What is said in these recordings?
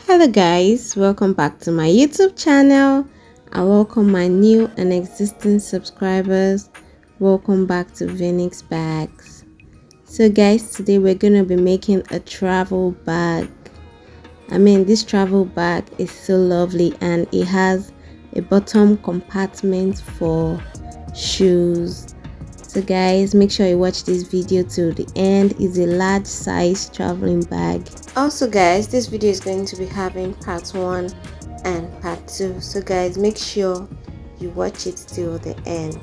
Hello guys, welcome back to my YouTube channel. I welcome my new and existing subscribers. Welcome back to Phoenix Bags. So guys, today we're going to be making a travel bag. This travel bag is so lovely and it has a bottom compartment for shoes. So guys, make sure you watch this video till the end. It's a large size traveling bag. Also guys, this video is going to be having part 1 and part 2. So guys, make sure you watch it till the end.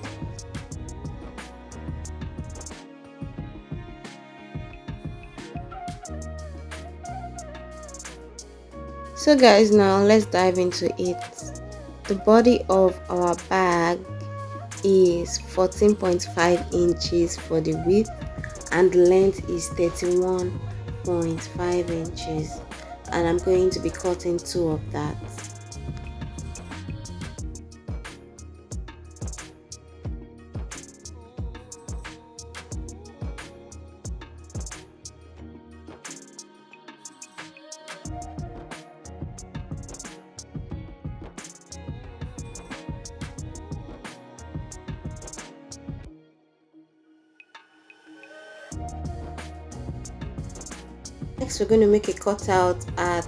So guys, now let's dive into it. The body of our bag is 14.5 inches for the width and the length is 31.5 inches, and I'm going to be cutting 2 of that. Next, we're going to make a cutout at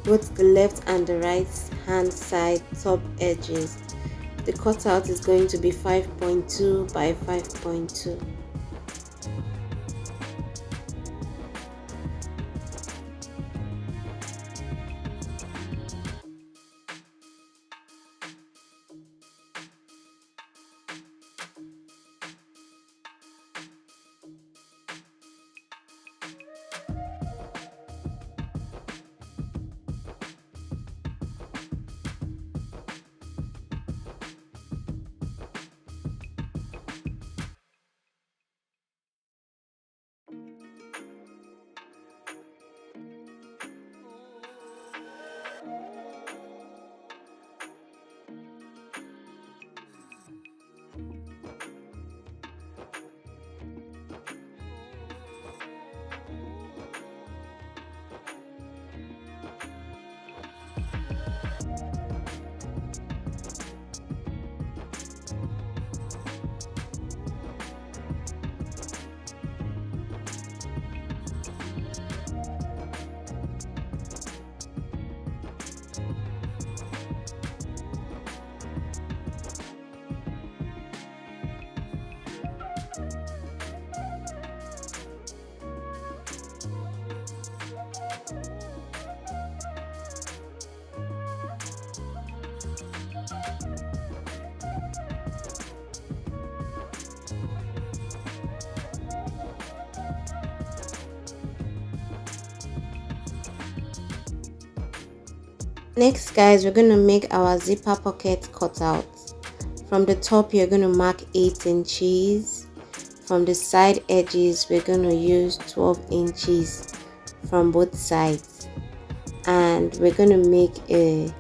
both the left and the right hand side top edges. The cutout is going to be 5.2 by 5.2. Next guys, we're going to make our zipper pocket cutout. From the top you're going to mark 8 inches. From the side edges we're going to use 12 inches from both sides, and we're going to make a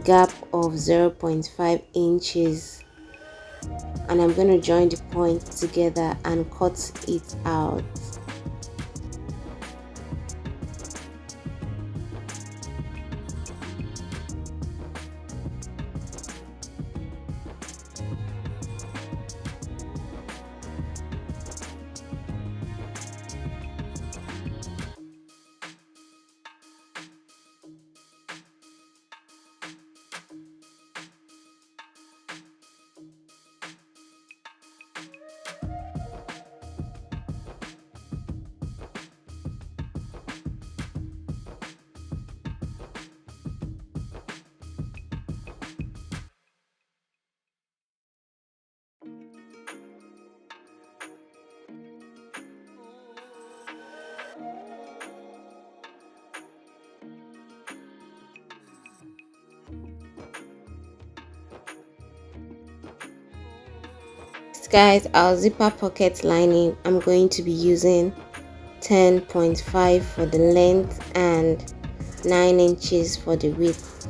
gap of 0.5 inches, and I'm going to join the points together and cut it out. Guys, our zipper pocket lining, I'm going to be using 10.5 for the length and 9 inches for the width.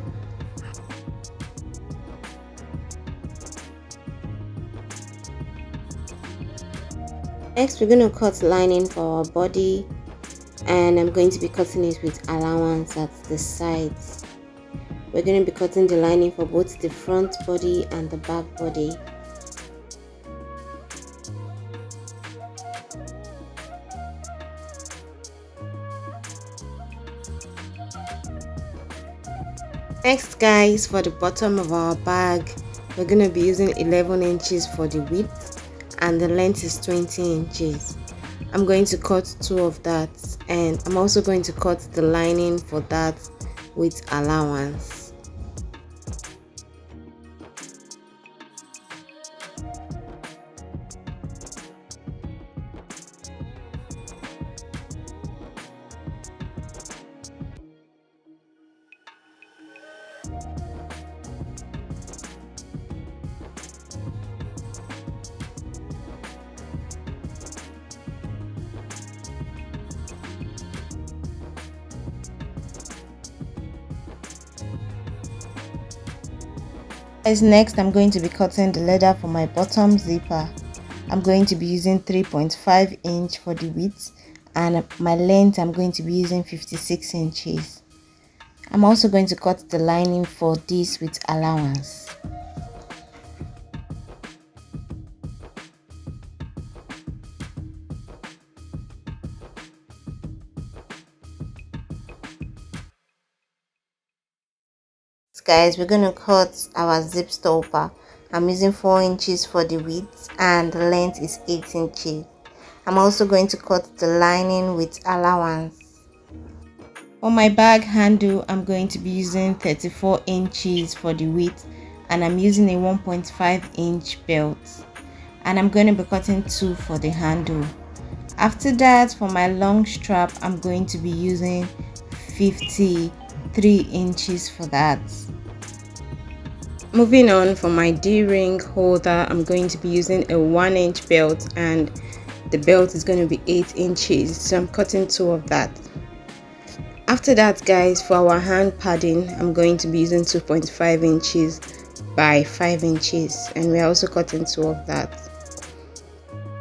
Next, we're going to cut lining for our body, and I'm going to be cutting it with allowance at the sides. We're going to be cutting the lining for both the front body and the back body. Next guys, for the bottom of our bag, we're going to be using 11 inches for the width and the length is 20 inches. I'm going to cut 2 of that, and I'm also going to cut the lining for that with allowance. As next, I'm going to be cutting the leather for my bottom zipper. I'm going to be using 3.5 inch for the width, and my length I'm going to be using 56 inches. I'm also going to cut the lining for this with allowance. Guys, we're going to cut our zip stopper. I'm using 4 inches for the width and the length is 8 inches. I'm also going to cut the lining with allowance. For my bag handle, I'm going to be using 34 inches for the width and I'm using a 1.5 inch belt, and I'm going to be cutting 2 for the handle. After that, for my long strap, I'm going to be using 53 inches for that. Moving on, for my D-ring holder, I'm going to be using a 1 inch belt and the belt is going to be 8 inches, so I'm cutting 2 of that. After that guys, for our hand padding, I'm going to be using 2.5 inches by 5 inches and we're also cutting 2 of that.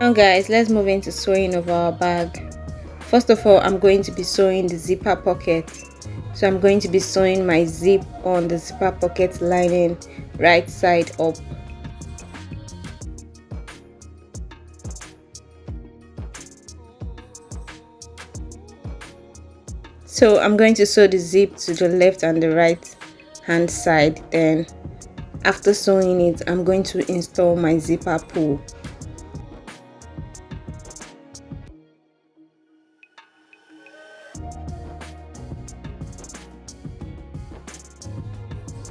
Now guys, let's move into sewing of our bag. First of all, I'm going to be sewing the zipper pocket. So I'm going to be sewing my zip on the zipper pocket lining right side up. So I'm going to sew the zip to the left and the right hand side. Then after sewing it, I'm going to install my zipper pull.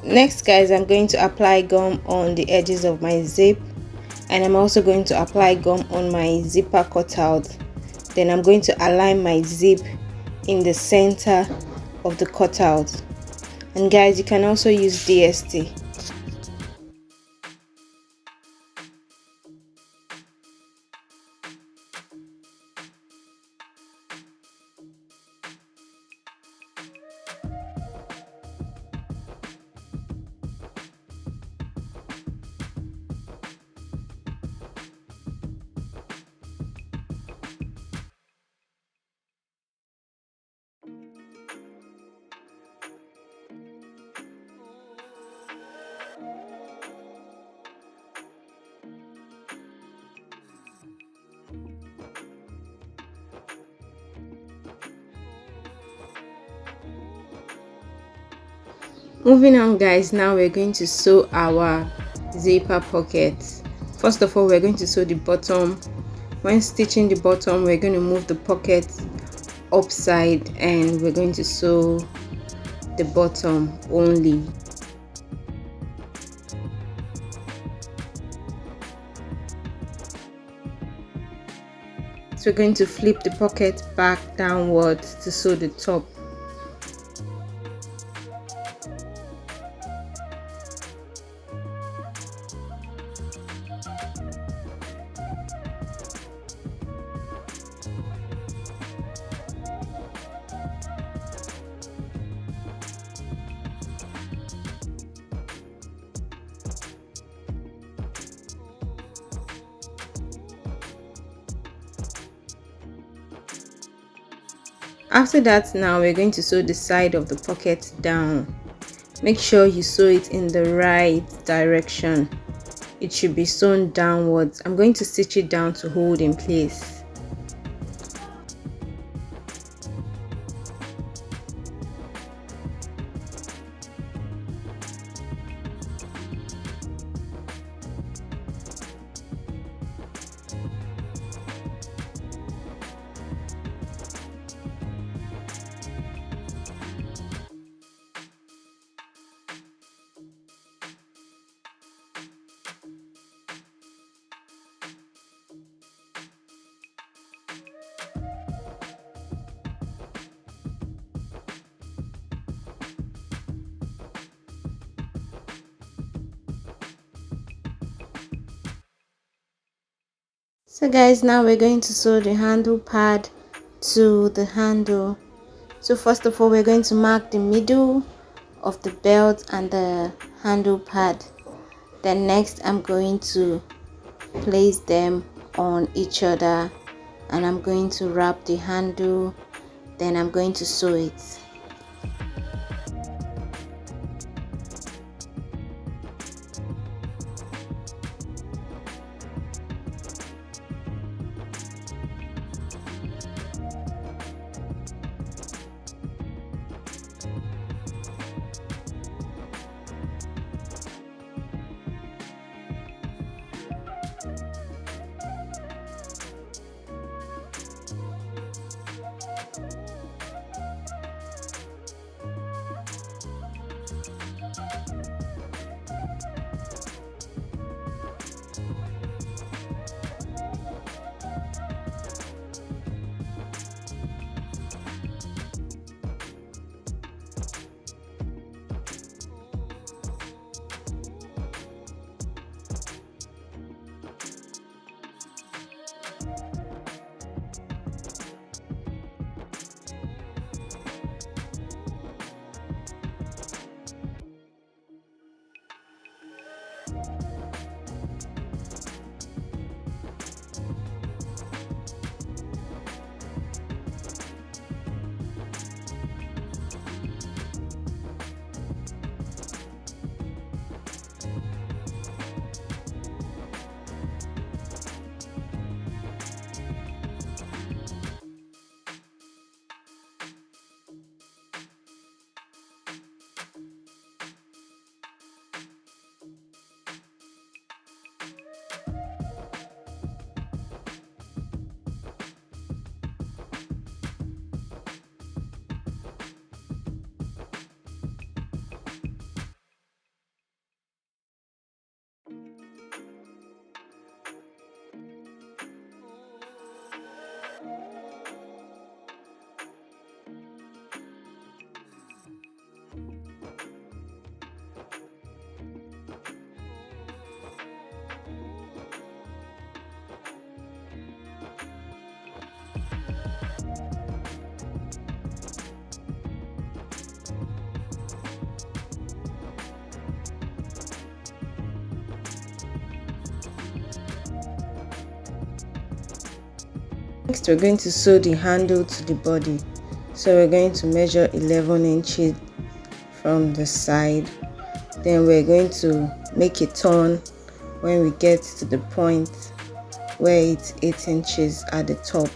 Next guys, I'm going to apply gum on the edges of my zip, and I'm also going to apply gum on my zipper cutout. Then I'm going to align my zip in the center of the cutout, and guys, you can also use DST. Moving on guys, now we're going to sew our zipper pocket. First of all, we're going to sew the bottom. When stitching the bottom, we're going to move the pocket upside and we're going to sew the bottom only. So we're going to flip the pocket back downwards to sew the top. After that, now we're going to sew the side of the pocket down. Make sure you sew it in the right direction. It should be sewn downwards. I'm going to stitch it down to hold in place. So guys, now we're going to sew the handle pad to the handle. So first of all, we're going to mark the middle of the belt and the handle pad. Then next, I'm going to place them on each other, and I'm going to wrap the handle. Then I'm going to sew it. Next, we're going to sew the handle to the body. So we're going to measure 11 inches from the side. Then we're going to make a turn when we get to the point where it's 8 inches at the top.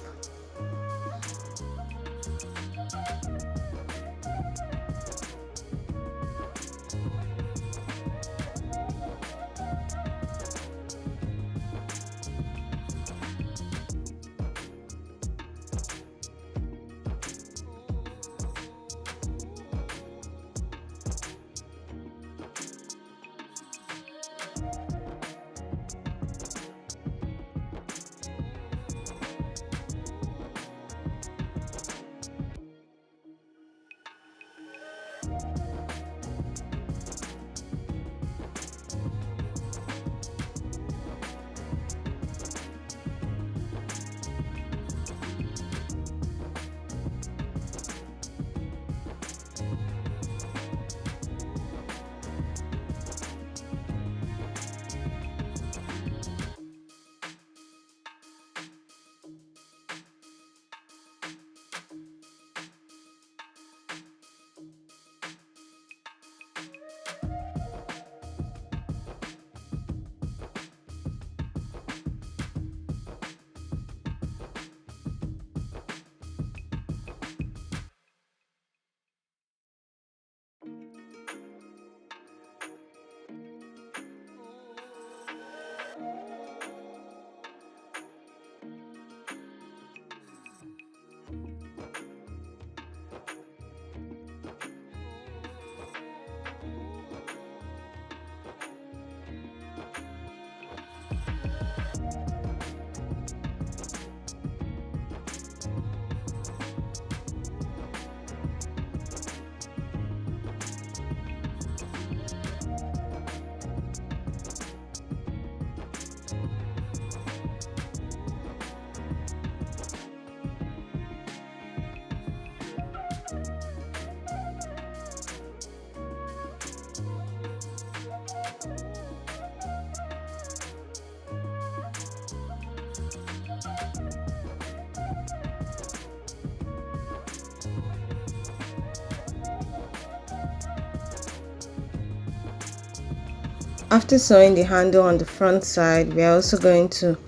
After sewing the handle on the front side, we are also going to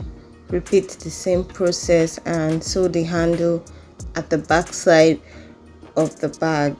repeat the same process and sew the handle at the back side of the bag.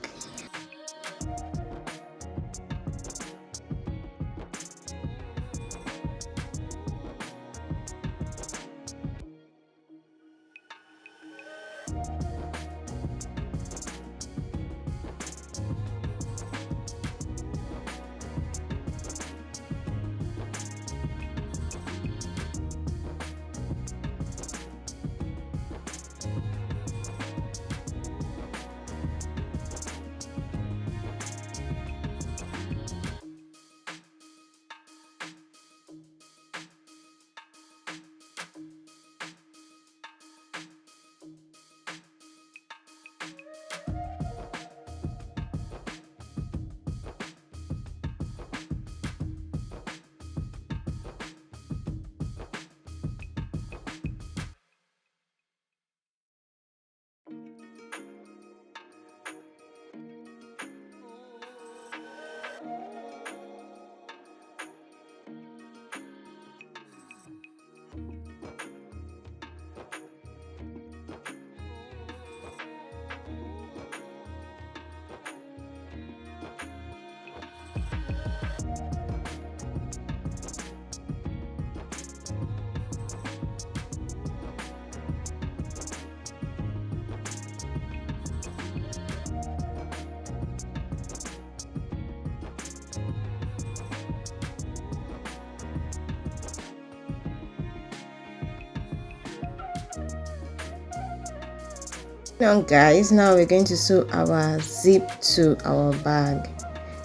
Now guys, now we're going to sew our zip to our bag.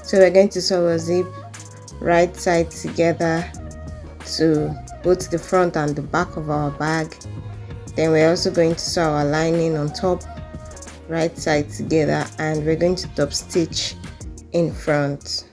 So we're going to sew our zip right side together to both the front and the back of our bag. Then we're also going to sew our lining on top, right side together, and we're going to top stitch in front.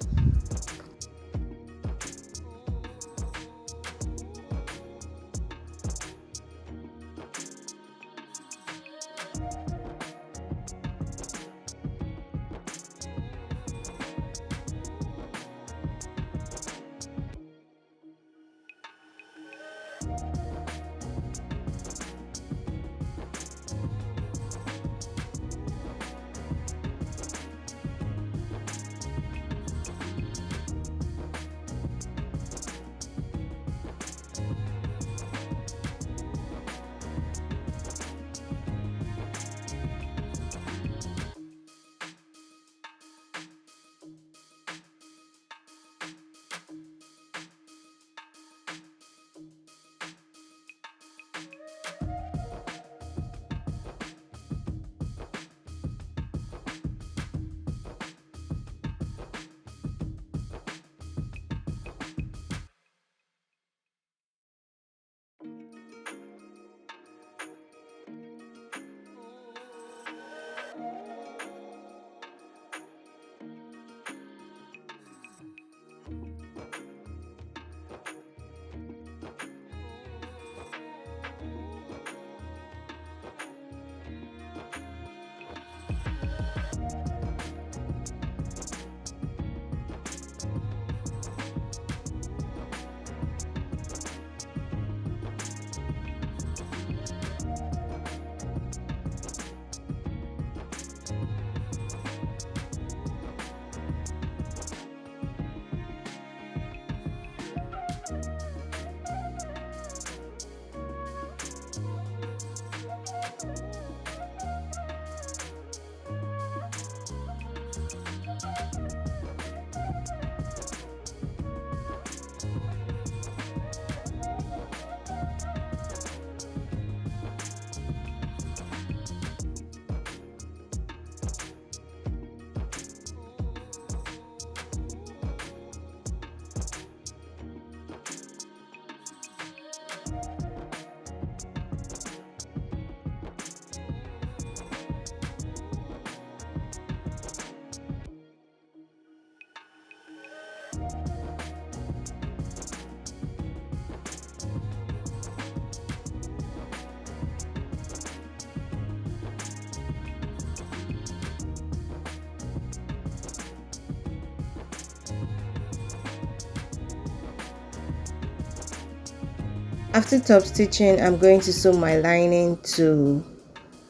After top stitching, I'm going to sew my lining to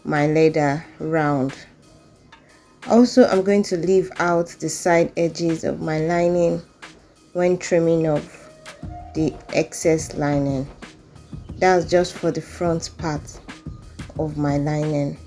my leather round. Also, I'm going to leave out the side edges of my lining when trimming off the excess lining. That's just for the front part of my lining.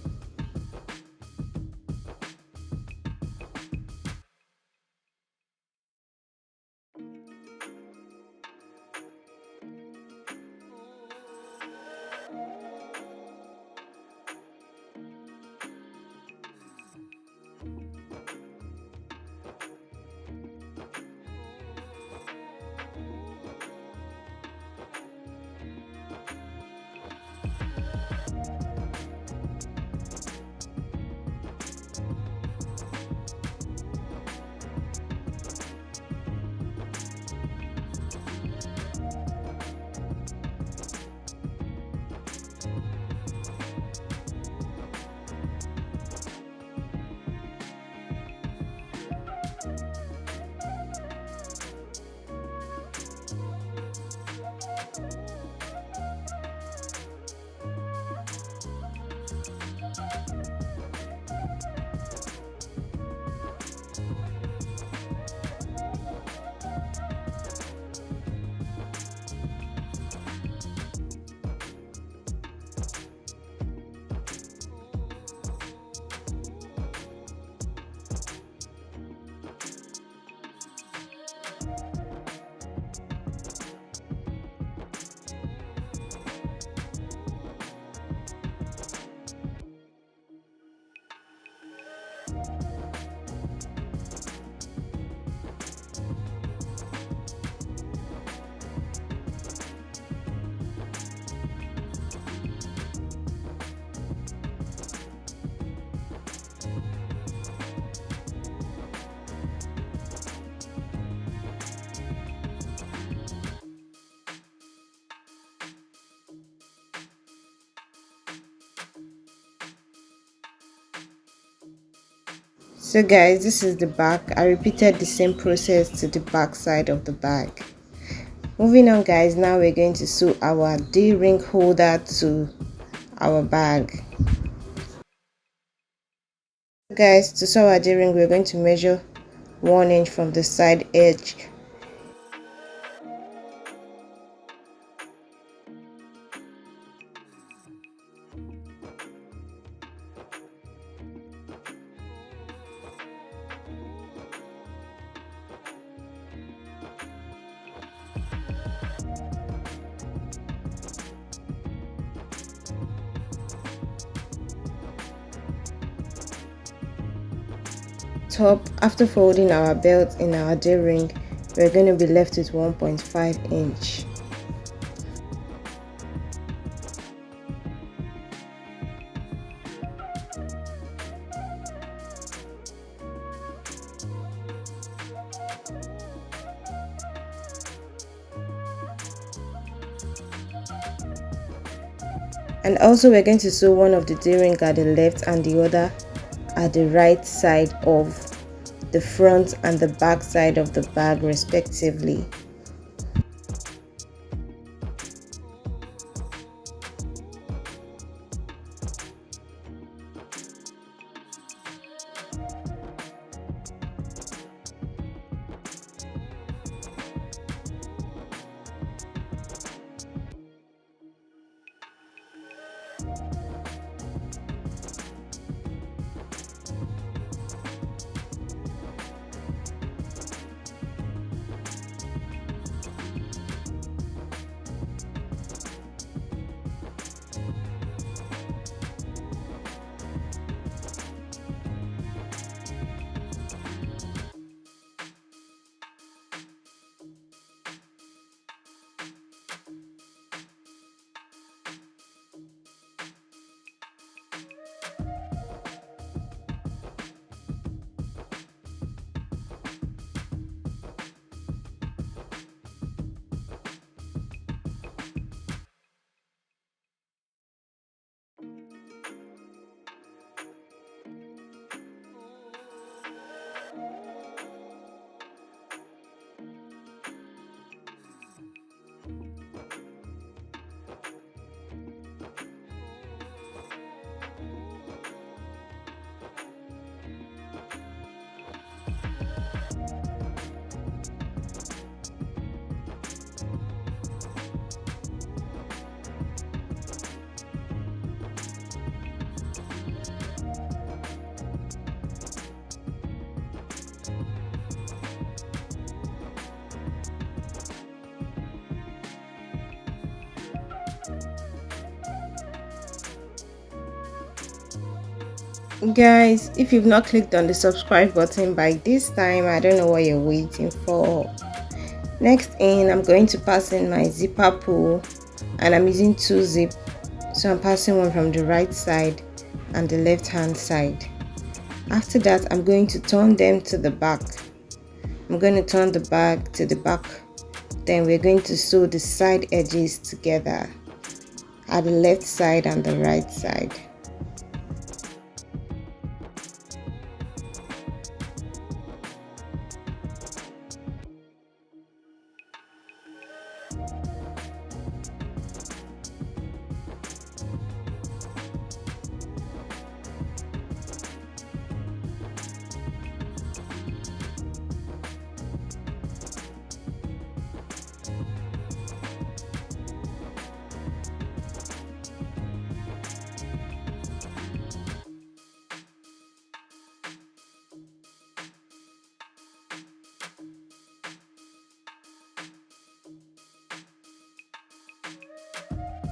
So guys, this is the back. I repeated the same process to the back side of the bag. Moving on guys, now we're going to sew our D-ring holder to our bag. Guys, to sew our D-ring, we're going to measure 1 inch from the side edge. Top, after folding our belt in our D-ring, we're going to be left with 1.5 inch. And also we're going to sew one of the D-ring at the left and the other at the right side of the front and the back side of the bag respectively. Guys, if you've not clicked on the subscribe button by this time, I don't know what you're waiting for. Next in, I'm going to pass in my zipper pull, and I'm using 2 zip, so I'm passing one from the right side and the left hand side. After that, I'm going to turn them to the back. I'm going to turn the back to the back, then we're going to sew the side edges together at the left side and the right side.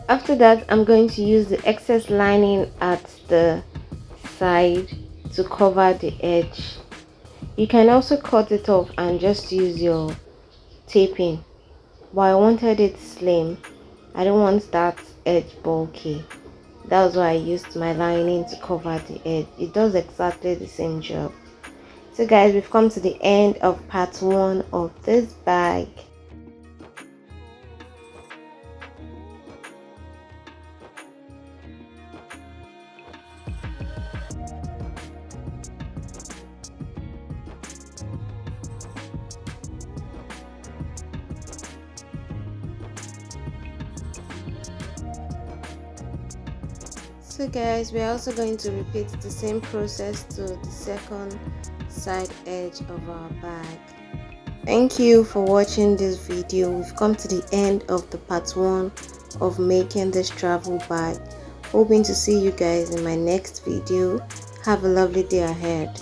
After that, I'm going to use the excess lining at the side to cover the edge. You can also cut it off and just use your taping, but I wanted it slim. I don't want that edge bulky. That's why I used my lining to cover the edge. It does exactly the same job. So guys, we've come to the end of part 1 of this bag. So guys, we're also going to repeat the same process to the second side edge of our bag. Thank you for watching this video. We've come to the end of the part 1 of making this travel bag. Hoping to see you guys in my next video. Have a lovely day ahead.